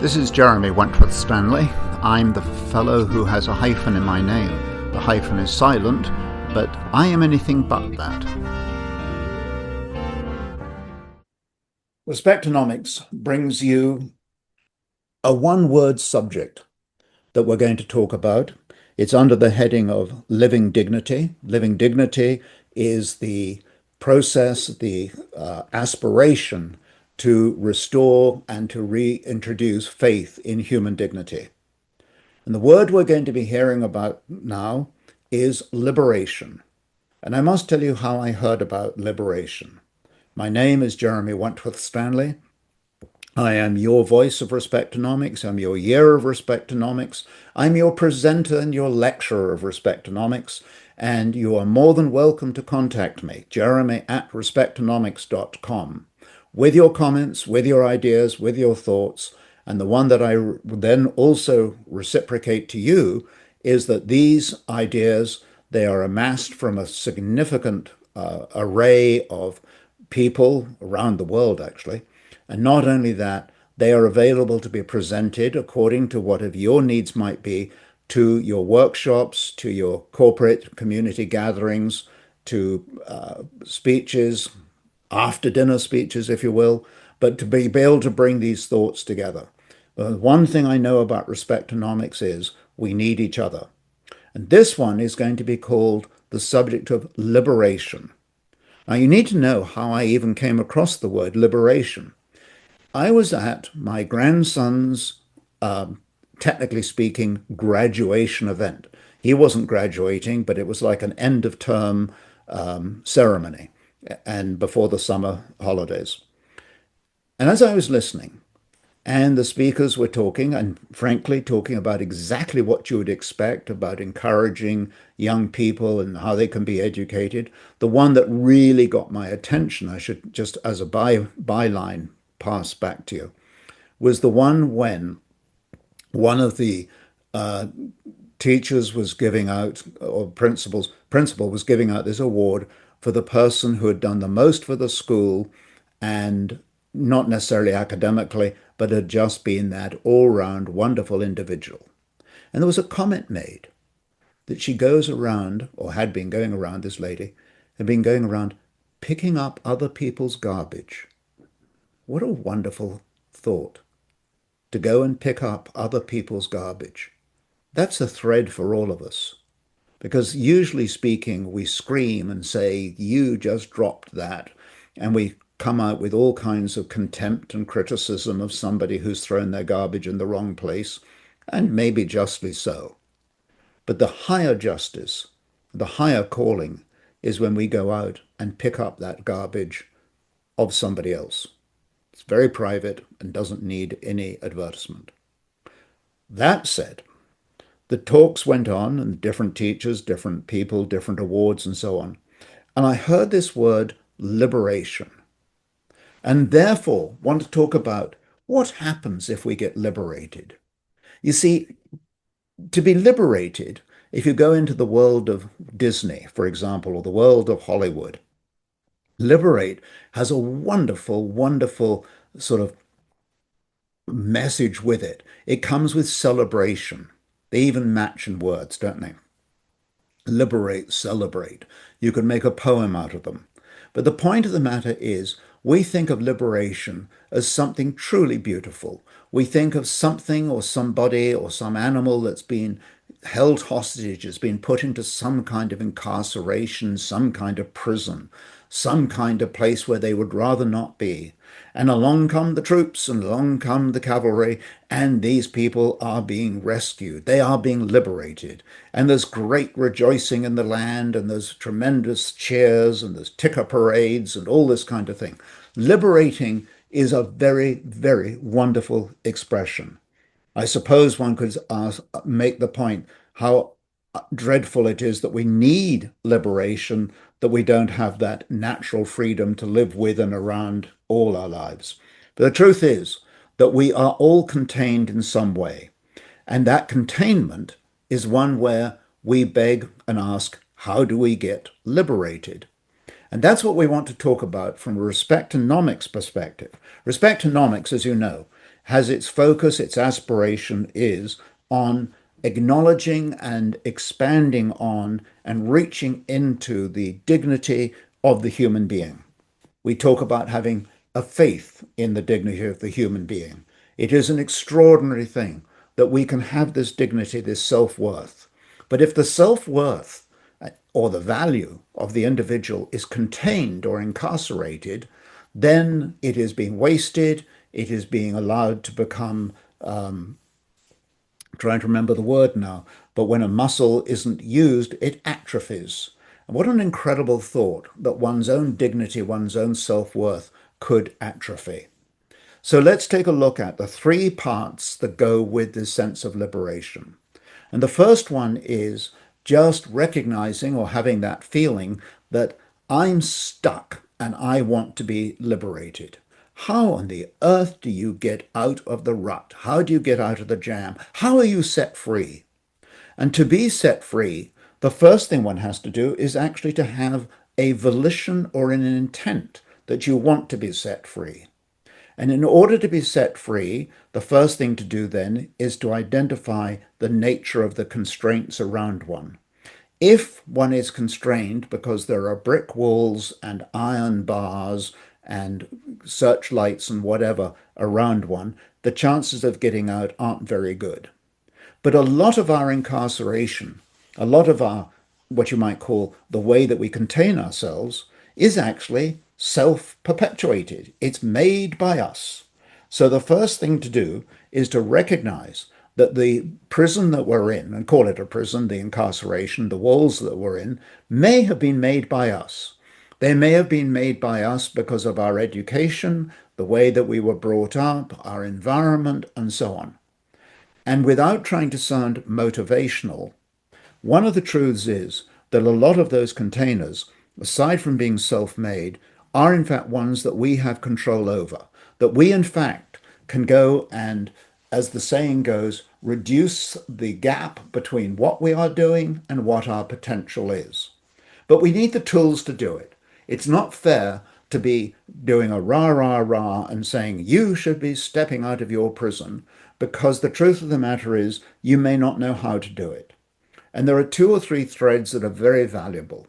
This is Jeremy Wentworth-Stanley. I'm the fellow who has a hyphen in my name. The hyphen is silent, but I am anything but that. Respectonomics brings you a one-word subject that we're going to talk about. It's under the heading of living dignity. Living dignity is the process, the aspiration to restore and to reintroduce faith in human dignity. And the word we're going to be hearing about now is liberation. And I must tell you how I heard about liberation. My name is Jeremy Wentworth-Stanley. I am your voice of Respectonomics. I'm your Ear of Respectonomics. I'm your presenter and your lecturer of Respectonomics. And you are more than welcome to contact me, jeremy@respectonomics.com, with your comments, with your ideas, with your thoughts. And the one that I then also reciprocate to you is that these ideas, they are amassed from a significant array of people around the world, actually. And not only that, they are available to be presented according to whatever your needs might be to your workshops, to your corporate community gatherings, to speeches, after dinner speeches, if you will, but to be able to bring these thoughts together. One thing I know about Respectonomics is we need each other. And this one is going to be called the subject of liberation. Now, you need to know how I even came across the word liberation. I was at my grandson's, technically speaking, graduation event. He wasn't graduating, but it was like an end of term ceremony and before the summer holidays. And as I was listening, and the speakers were talking, and frankly, talking about exactly what you would expect about encouraging young people and how they can be educated. The one that really got my attention, I should just as a byline pass back to you, was the one when one of the teachers was giving out, or principal was giving out this award for the person who had done the most for the school, and not necessarily academically, but had just been that all-round wonderful individual. And there was a comment made that she goes around, or had been going around, this lady, had been going around picking up other people's garbage. What a wonderful thought, to go and pick up other people's garbage. That's a thread for all of us. Because usually speaking, we scream and say, you just dropped that. And we come out with all kinds of contempt and criticism of somebody who's thrown their garbage in the wrong place, and maybe justly so. But the higher justice, the higher calling, is when we go out and pick up that garbage of somebody else. It's very private and doesn't need any advertisement. That said, the talks went on, and different teachers, different people, different awards, and so on. And I heard this word, liberation. And therefore want to talk about what happens if we get liberated. You see, to be liberated, if you go into the world of Disney, for example, or the world of Hollywood, liberate has a wonderful, wonderful sort of message with it. It comes with celebration. They even match in words, don't they? Liberate, celebrate. You can make a poem out of them. But the point of the matter is, we think of liberation as something truly beautiful. We think of something or somebody or some animal that's been held hostage, has been put into some kind of incarceration, some kind of prison, some kind of place where they would rather not be. And along come the troops, and along come the cavalry, and these people are being rescued. They are being liberated. And there's great rejoicing in the land, and there's tremendous cheers, and there's ticker parades, and all this kind of thing. Liberating is a very, very wonderful expression. I suppose one could make the point how dreadful it is that we need liberation, that we don't have that natural freedom to live with and around all our lives. But the truth is that we are all contained in some way. And that containment is one where we beg and ask, how do we get liberated? And that's what we want to talk about from a Respectonomics perspective. Respectonomics, as you know, has its focus, its aspiration is on acknowledging and expanding on and reaching into the dignity of the human being. We talk about having a faith in the dignity of the human being. It is an extraordinary thing that we can have this dignity, this self worth. But if the self worth or the value of the individual is contained or incarcerated, then it is being wasted, it is being allowed to become, trying to remember the word now, but when a muscle isn't used, it atrophies. And what an incredible thought that one's own dignity, one's own self worth could atrophy. So let's take a look at the three parts that go with this sense of liberation. And the first one is just recognizing or having that feeling that I'm stuck and I want to be liberated. How on the earth do you get out of the rut? How do you get out of the jam? How are you set free? And to be set free, the first thing one has to do is actually to have a volition or an intent that you want to be set free. And in order to be set free, the first thing to do then is to identify the nature of the constraints around one. If one is constrained because there are brick walls and iron bars and searchlights and whatever around one, the chances of getting out aren't very good. But a lot of our incarceration, a lot of our, what you might call the way that we contain ourselves, is actually self-perpetuated. It's made by us. So the first thing to do is to recognize that the prison that we're in, and call it a prison, the incarceration, the walls that we're in, may have been made by us. They may have been made by us because of our education, the way that we were brought up, our environment, and so on. And without trying to sound motivational, one of the truths is that a lot of those containers, aside from being self-made, are in fact ones that we have control over, that we in fact can go and, as the saying goes, reduce the gap between what we are doing and what our potential is. But we need the tools to do it. It's not fair to be doing a rah, rah, rah and saying you should be stepping out of your prison, because the truth of the matter is you may not know how to do it. And there are two or three threads that are very valuable.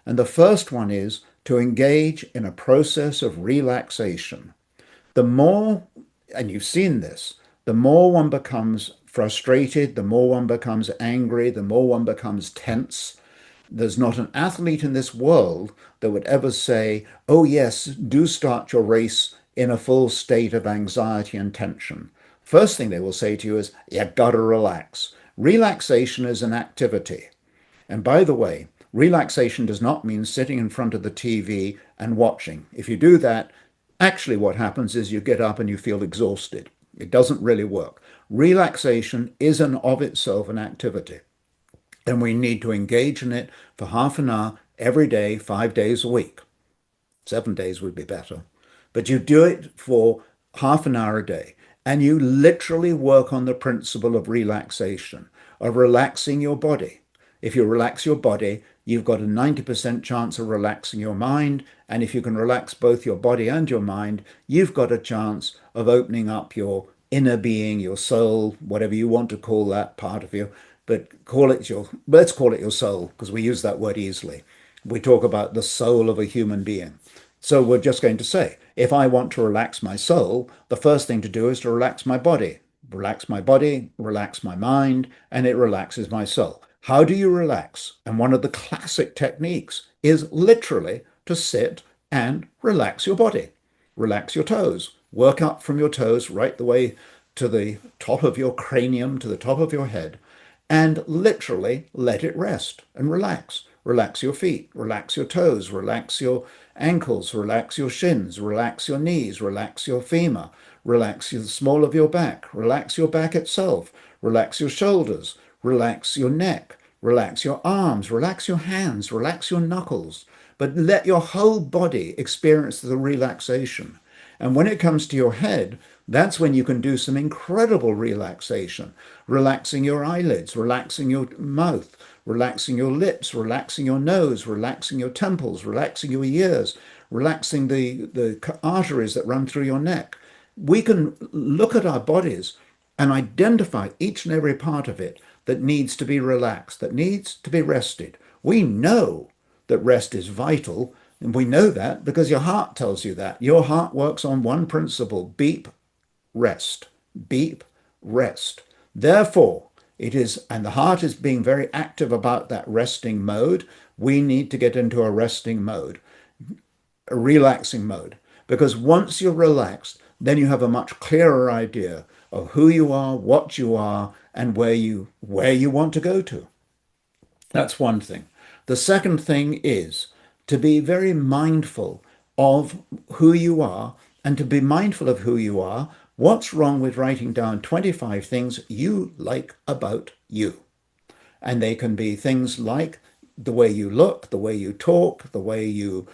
And the first one is to engage in a process of relaxation. The more, and you've seen this, the more one becomes frustrated, the more one becomes angry, the more one becomes tense. There's not an athlete in this world that would ever say, oh yes, do start your race in a full state of anxiety and tension. First thing they will say to you is, you gotta relax. Relaxation is an activity. And by the way, relaxation does not mean sitting in front of the TV and watching. If you do that, actually what happens is you get up and you feel exhausted. It doesn't really work. Relaxation is in of itself an activity. And we need to engage in it for half an hour every day, 5 days a week. 7 days would be better. But you do it for half an hour a day. And you literally work on the principle of relaxation, of relaxing your body. If you relax your body, you've got a 90% chance of relaxing your mind. And if you can relax both your body and your mind, you've got a chance of opening up your inner being, your soul, whatever you want to call that part of you. But let's call it your soul, because we use that word easily. We talk about the soul of a human being. So we're just going to say, if I want to relax my soul, the first thing to do is to relax my body. Relax my body, relax my mind, and it relaxes my soul. How do you relax? And one of the classic techniques is literally to sit and relax your body. Relax your toes. Work up from your toes right the way to the top of your cranium, to the top of your head, and literally let it rest and relax. Relax your feet, relax your toes, relax your ankles, relax your shins, relax your knees, relax your femur, relax the small of your back, relax your back itself, relax your shoulders, relax your neck, relax your arms, relax your hands, relax your knuckles, but let your whole body experience the relaxation. And when it comes to your head, that's when you can do some incredible relaxation, relaxing your eyelids, relaxing your mouth, relaxing your lips, relaxing your nose, relaxing your temples, relaxing your ears, relaxing the arteries that run through your neck. we can look at our bodies and identify each and every part of it that needs to be relaxed, that needs to be rested. We know that rest is vital, and we know that because your heart tells you that. Your heart works on one principle: beep, rest, beep, rest. Therefore, it is, and the heart is being very active about that resting mode. We need to get into a resting mode, a relaxing mode. Because once you're relaxed, then you have a much clearer idea of who you are, what you are, and where you want to go to. That's one thing. The second thing is to be very mindful of who you are, and to be mindful of who you are. What's wrong with writing down 25 things you like about you? And they can be things like the way you look, the way you talk, the way you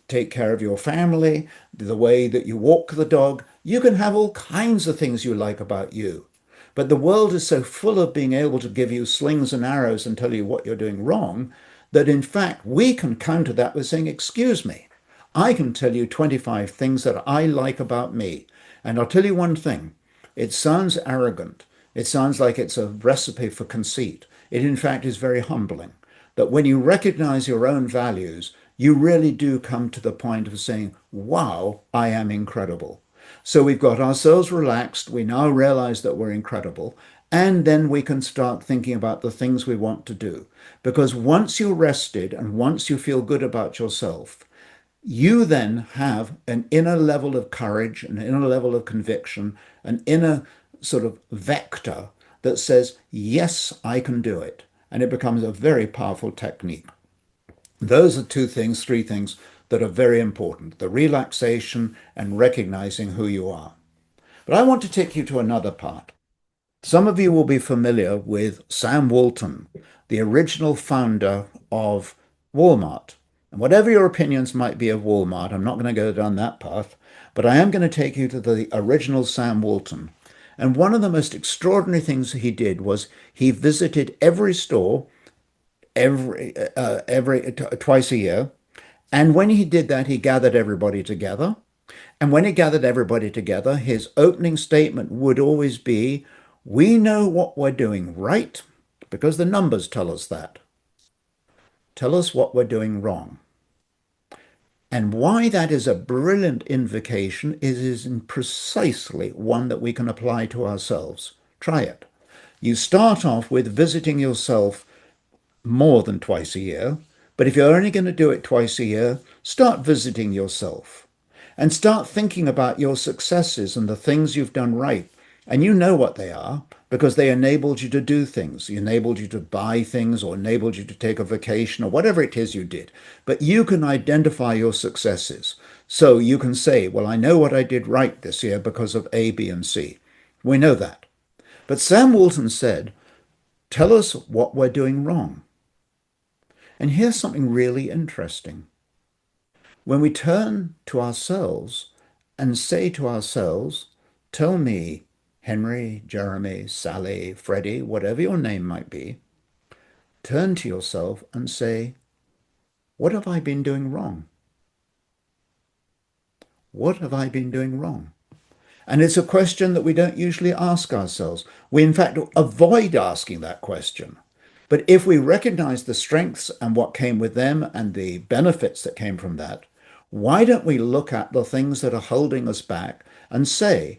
take care of your family, the way that you walk the dog. You can have all kinds of things you like about you. But the world is so full of being able to give you slings and arrows and tell you what you're doing wrong that in fact we can counter that with saying, excuse me, I can tell you 25 things that I like about me. And I'll tell you one thing, it sounds arrogant. It sounds like it's a recipe for conceit. It, in fact, is very humbling that when you recognize your own values, you really do come to the point of saying, wow, I am incredible. So we've got ourselves relaxed. We now realize that we're incredible. And then we can start thinking about the things we want to do. Because once you're rested and once you feel good about yourself, you then have an inner level of courage, an inner level of conviction, an inner sort of vector that says, yes, I can do it. And it becomes a very powerful technique. Those are two things, three things that are very important: the relaxation and recognizing who you are. But I want to take you to another part. Some of you will be familiar with Sam Walton, the original founder of Walmart. And whatever your opinions might be of Walmart, I'm not going to go down that path, but I am going to take you to the original Sam Walton. And one of the most extraordinary things he did was he visited every store twice a year. And when he did that, he gathered everybody together. And when he gathered everybody together, his opening statement would always be, we know what we're doing right because the numbers tell us that. Tell us what we're doing wrong. And why that is a brilliant invocation is in precisely one that we can apply to ourselves. Try it. You start off with visiting yourself more than twice a year, but if you're only going to do it twice a year, start visiting yourself and start thinking about your successes and the things you've done right. And you know what they are because they enabled you to do things. They enabled you to buy things or enabled you to take a vacation or whatever it is you did. But you can identify your successes. So you can say, well, I know what I did right this year because of A, B, and C. We know that. But Sam Walton said, tell us what we're doing wrong. And here's something really interesting. When we turn to ourselves and say to ourselves, tell me, Henry, Jeremy, Sally, Freddie, whatever your name might be, turn to yourself and say, what have I been doing wrong? What have I been doing wrong? And it's a question that we don't usually ask ourselves. We, in fact, avoid asking that question. But if we recognize the strengths and what came with them and the benefits that came from that, why don't we look at the things that are holding us back and say,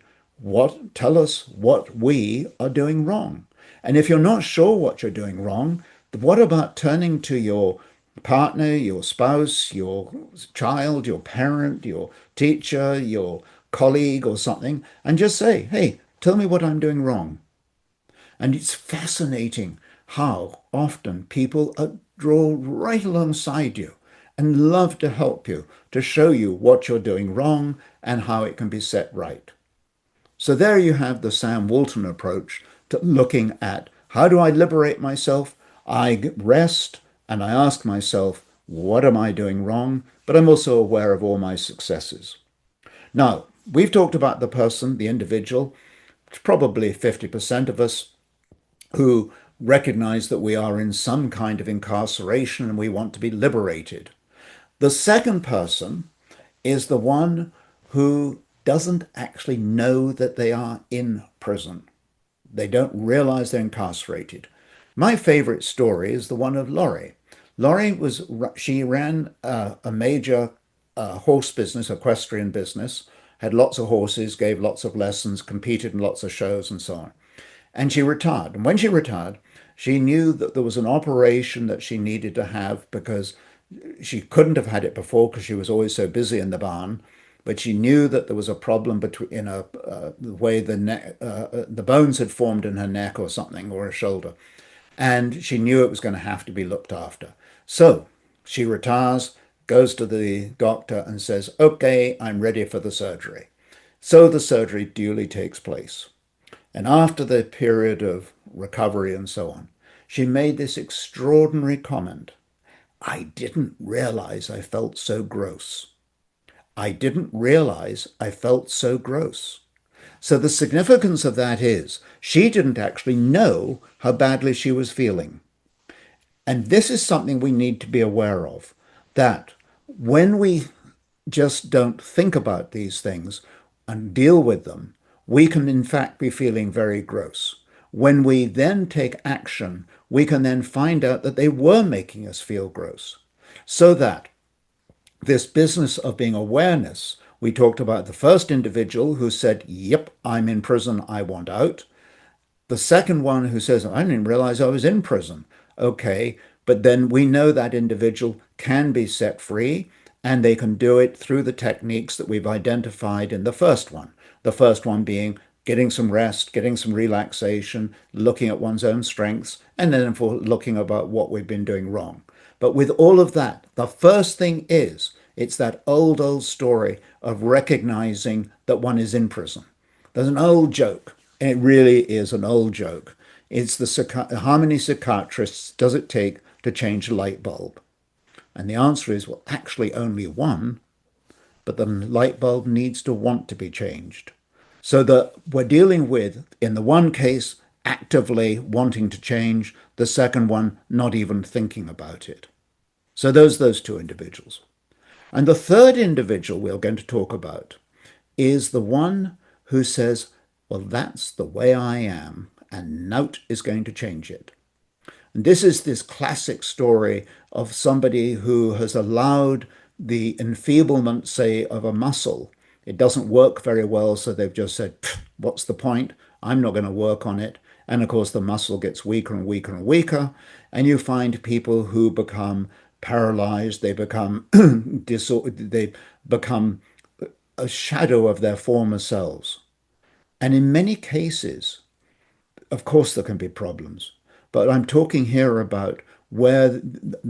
tell us what we are doing wrong? And if you're not sure what you're doing wrong, what about turning to your partner, your spouse, your child, your parent, your teacher, your colleague or something, and just say, hey, tell me what I'm doing wrong. And it's fascinating how often people draw right alongside you and love to help you, to show you what you're doing wrong and how it can be set right. So there you have the Sam Walton approach to looking at how do I liberate myself? I rest and I ask myself, what am I doing wrong? But I'm also aware of all my successes. Now, we've talked about the person, the individual. It's probably 50% of us who recognize that we are in some kind of incarceration and we want to be liberated. The second person is the one who doesn't actually know that they are in prison. They don't realize they're incarcerated. My favorite story is the one of Laurie. She ran a major horse business, equestrian business, had lots of horses, gave lots of lessons, competed in lots of shows and so on. And she retired. And when she retired, she knew that there was an operation that she needed to have because she couldn't have had it before because she was always so busy in the barn. But she knew that there was a problem between the way the bones had formed in her neck or something or her shoulder, and she knew it was going to have to be looked after. So she retires, goes to the doctor, and says, "Okay, I'm ready for the surgery." So the surgery duly takes place. And after the period of recovery and so on, she made this extraordinary comment. "I didn't realize I felt so gross. I didn't realize I felt so gross." So the significance of that is she didn't actually know how badly she was feeling. And this is something we need to be aware of, that when we just don't think about these things and deal with them, we can in fact be feeling very gross. When we then take action, we can then find out that they were making us feel gross. So that this business of being awareness, we talked about the first individual who said, "Yep, I'm in prison, I want out." The second one who says, "I didn't realize I was in prison." Okay, but then we know that individual can be set free and they can do it through the techniques that we've identified in the first one. The first one being getting some rest, getting some relaxation, looking at one's own strengths, and then for looking about what we've been doing wrong. But with all of that, the first thing is it's that old story of recognizing that one is in prison. There's an old joke, and it really is an old joke. It's how many psychiatrists does it take to change a light bulb? And the answer is, well, actually only one, but the light bulb needs to want to be changed. So that we're dealing with, in the one case, actively wanting to change, the second one, not even thinking about it. So those two individuals. And the third individual we're going to talk about is the one who says, "Well, that's the way I am, and nout is going to change it." And this is this classic story of somebody who has allowed the enfeeblement, say, of a muscle. It doesn't work very well, so they've just said, "What's the point? I'm not going to work on it." And of course, the muscle gets weaker and weaker and weaker. And you find people who become paralyzed, they become they become a shadow of their former selves. And in many cases, of course, there can be problems, but I'm talking here about where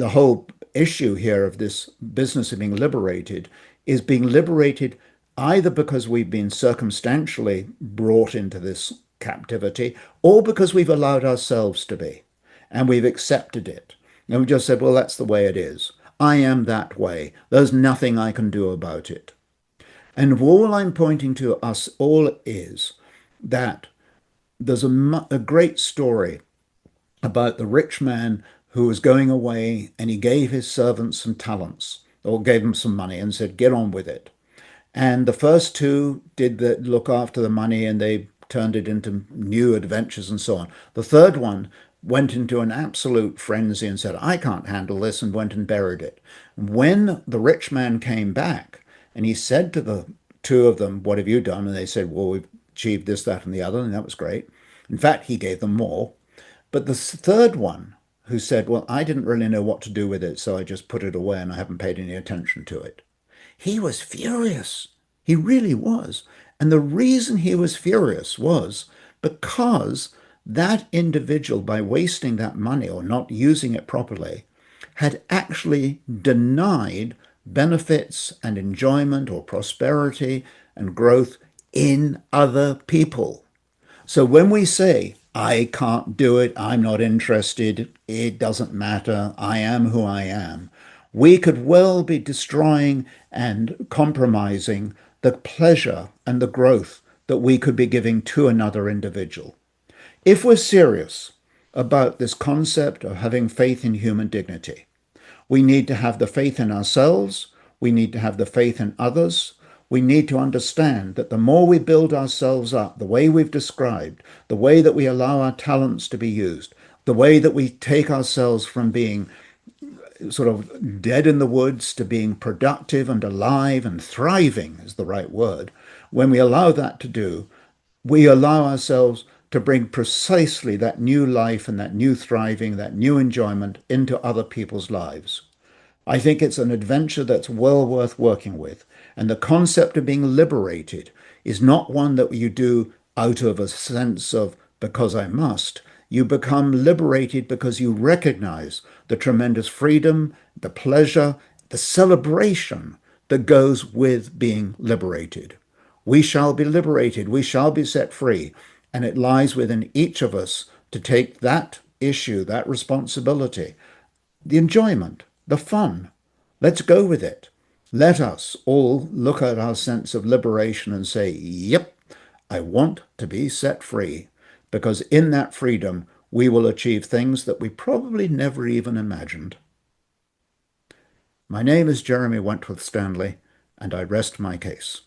the whole issue here of this business of being liberated is being liberated either because we've been circumstantially brought into this captivity or because we've allowed ourselves to be and we've accepted it. And we just said, "Well, that's the way it is. I am that way. There's nothing I can do about it." And all I'm pointing to us all is that there's a great story about the rich man who was going away and he gave his servants some talents or gave them some money and said, "Get on with it." And the first two look after the money and they turned it into new adventures and so on. The third one went into an absolute frenzy and said, "I can't handle this," and went and buried it. When the rich man came back and he said to the two of them, "What have you done?" And they said, "Well, we've achieved this, that, and the other," and that was great. In fact, he gave them more. But the third one, who said, "Well, I didn't really know what to do with it, so I just put it away and I haven't paid any attention to it." He was furious. He really was. And the reason he was furious was because that individual, by wasting that money or not using it properly, had actually denied benefits and enjoyment or prosperity and growth in other people. So when we say, "I can't do it, I'm not interested, it doesn't matter, I am who I am," we could well be destroying and compromising the pleasure and the growth that we could be giving to another individual. If we're serious about this concept of having faith in human dignity, we need to have the faith in ourselves, we need to have the faith in others, We need to understand that the more we build ourselves up, the way we've described, the way that we allow our talents to be used, the way that we take ourselves from being sort of dead in the woods to being productive and alive and thriving is the right word. When we allow that to do, we allow ourselves to bring precisely that new life and that new thriving, that new enjoyment into other people's lives. I think it's an adventure that's well worth working with. And the concept of being liberated is not one that you do out of a sense of because I must. You become liberated because you recognize the tremendous freedom, the pleasure, the celebration that goes with being liberated. We shall be liberated, we shall be set free. And it lies within each of us to take that issue, that responsibility, the enjoyment, the fun. Let's go with it. Let us all look at our sense of liberation and say, yep, I want to be set free. Because in that freedom, we will achieve things that we probably never even imagined. My name is Jeremy Wentworth-Stanley, and I rest my case.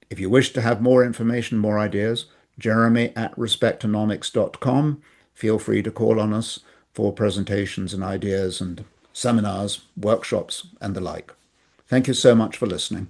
If you wish to have more information, more ideas, jeremy@respectonomics.com. Feel free to call on us for presentations and ideas and seminars, workshops, and the like. Thank you so much for listening.